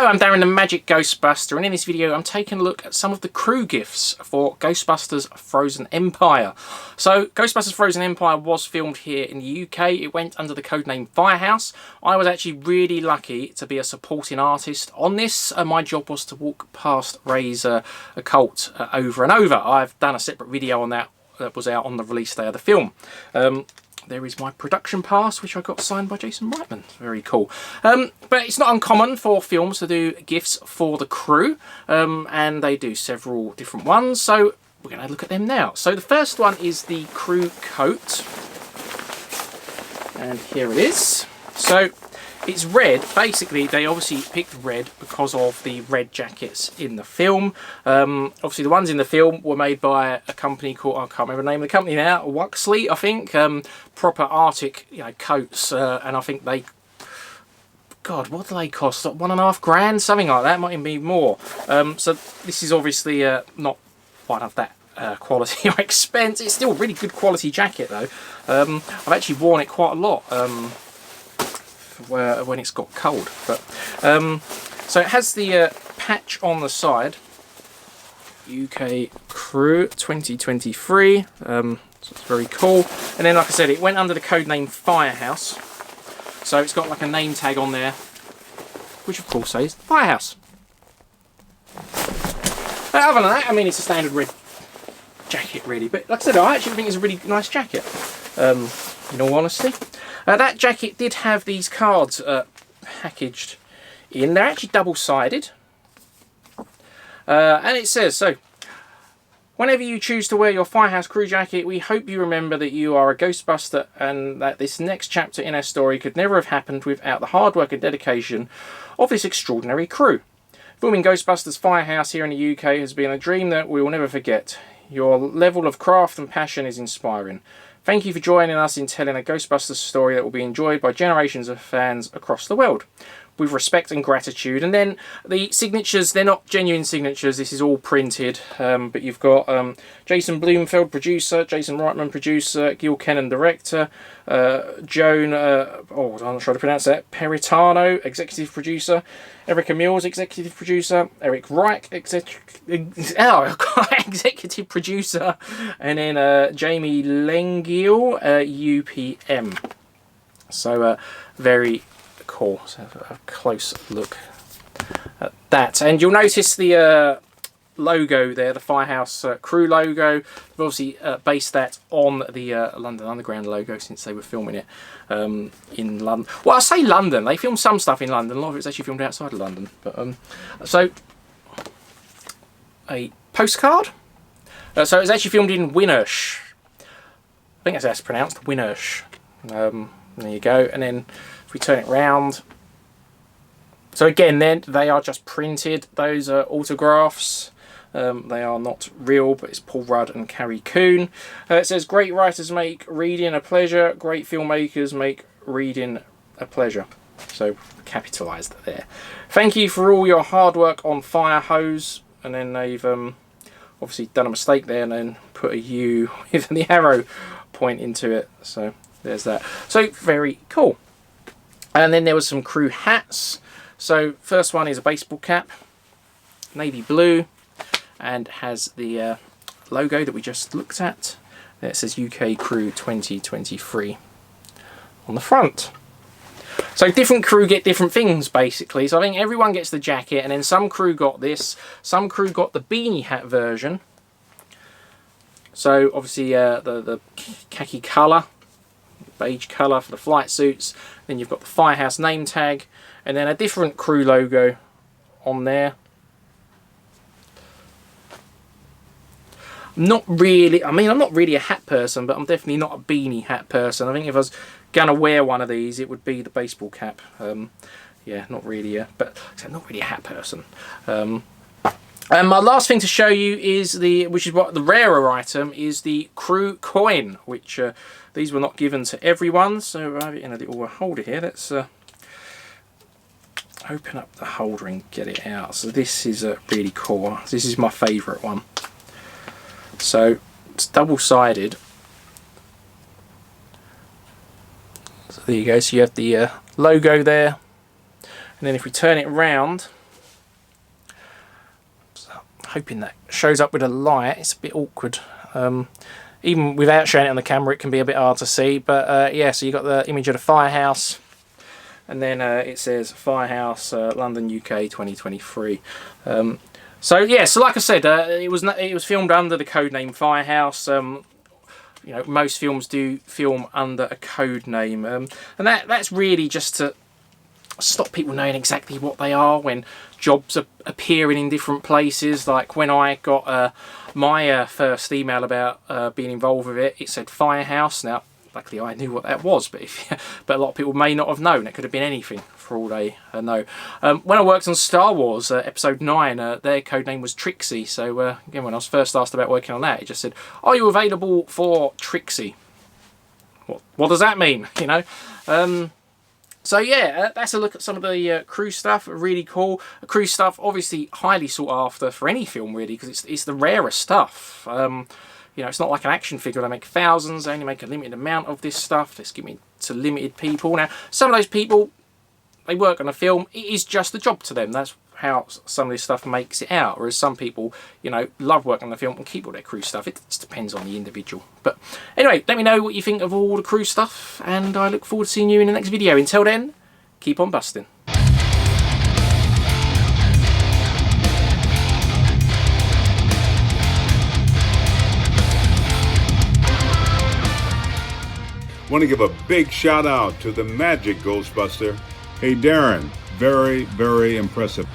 I'm Darren the Magic Ghostbuster, and in this video I'm taking a look at some of the crew gifts for Ghostbusters Frozen Empire. So Ghostbusters Frozen Empire was filmed here in the UK. It went under the codename Firehouse. I was actually really lucky to be a supporting artist on this. My job was to walk past Ray's occult over and over. I've done a separate video on that was out on the release day of the film. There is my production pass, which I got signed by Jason Reitman. Very cool. But it's not uncommon for films to do gifts for the crew, and they do several different ones. So we're going to look at them now. So the first one is the crew coat, and here it is. So it's red. Basically, they obviously picked red because of the red jackets in the film. Obviously, the ones in the film were made by a company called, I can't remember the name of the company now, Wuxley, I think. Proper Arctic, coats, and I think they, God, what do they cost? Like $1.5 grand, something like that. Might even be more. So this is obviously not one of that quality or expense. It's still a really good quality jacket, though. I've actually worn it quite a lot. When it's got cold, but so it has the patch on the side, UK Crew 2023, so it's very cool. And then, like I said, it went under the codename Firehouse, so it's got like a name tag on there, which of course says Firehouse. But other than that, I mean, it's a standard red jacket, really. But like I said, I actually think it's a really nice jacket, in all honesty. That jacket did have these cards packaged in. They're actually double-sided. And it says, so, whenever you choose to wear your Firehouse crew jacket, we hope you remember that you are a Ghostbuster and that this next chapter in our story could never have happened without the hard work and dedication of this extraordinary crew. Filming Ghostbusters Firehouse here in the UK has been a dream that we will never forget. Your level of craft and passion is inspiring. Thank you for joining us in telling a Ghostbusters story that will be enjoyed by generations of fans across the world. With respect and gratitude. And then the signatures, they're not genuine signatures, this is all printed, but you've got Jason Bloomfield, producer, Jason Reitman, producer, Gil Kennan, director, Joan, I'm not sure how to pronounce that, Peritano, executive producer, Erica Mills, executive producer, Eric Reich, executive producer, and then Jamie Lengiel, UPM. So very cool. So a close look at that, and you'll notice the logo there, the Firehouse crew logo. They've obviously based that on the London Underground logo since they were filming it in London. Well, I say London, they filmed some stuff in London, a lot of it's actually filmed outside of London. But so a postcard. So it's actually filmed in Winnersh. I think that's how it's pronounced, Winnersh. There you go. And then if we turn it round, so again, then they are just printed. Those are autographs. They are not real, but it's Paul Rudd and Carrie Coon. It says, great writers make reading a pleasure. Great filmmakers make reading a pleasure. So capitalised there. Thank you for all your hard work on Firehouse. And then they've obviously done a mistake there and then put a U with the arrow point into it. So there's that. So very cool. And then there was some crew hats. So first one is a baseball cap, navy blue, and has the logo that we just looked at. There it says UK Crew 2023 on the front. So different crew get different things, basically. So I think everyone gets the jacket, and then some crew got this. Some crew got the beanie hat version. So obviously the khaki colour, beige colour for the flight suits. Then you've got the Firehouse name tag, and then a different crew logo on there. I'm not really a hat person, but I'm definitely not a beanie hat person. I think if I was gonna wear one of these, it would be the baseball cap. Yeah, not really not really a hat person. And my last thing to show you is which is what the rarer item is, the crew coin, which these were not given to everyone. So I have it in a little holder here. Let's open up the holder and get it out. So this is really cool. This is my favourite one. So it's double-sided. So there you go. So you have the logo there, and then if we turn it around, hoping that shows up with a light. It's a bit awkward. Even without showing it on the camera, it can be a bit hard to see. But yeah, so you've got the image of the Firehouse. And then it says Firehouse, London, UK, 2023. So yeah, so like I said, it was filmed under the codename Firehouse. You know, most films do film under a code name, and that's really just to stop people knowing exactly what they are when jobs are appearing in different places. Like when I got my first email about being involved with it, it said Firehouse. Now, luckily I knew what that was, but but a lot of people may not have known. It could have been anything for all they know. When I worked on Star Wars Episode 9, their codename was Trixie. So again, when I was first asked about working on that, it just said, "Are you available for Trixie?" What does that mean? You know. So yeah, that's a look at some of the crew stuff. Really cool. Crew stuff, obviously highly sought after for any film, really, because it's the rarest stuff. You know, it's not like an action figure. They make thousands. They only make a limited amount of this stuff. Just give it to limited people. Now, some of those people, they work on a film. It is just a job to them. That's how some of this stuff makes it out. Whereas some people, you know, love working on the film and keep all their crew stuff. It just depends on the individual. But anyway, let me know what you think of all the crew stuff, and I look forward to seeing you in the next video. Until then, keep on busting. Want to give a big shout out to the Magic Ghostbuster. Hey Darren, very, very impressive.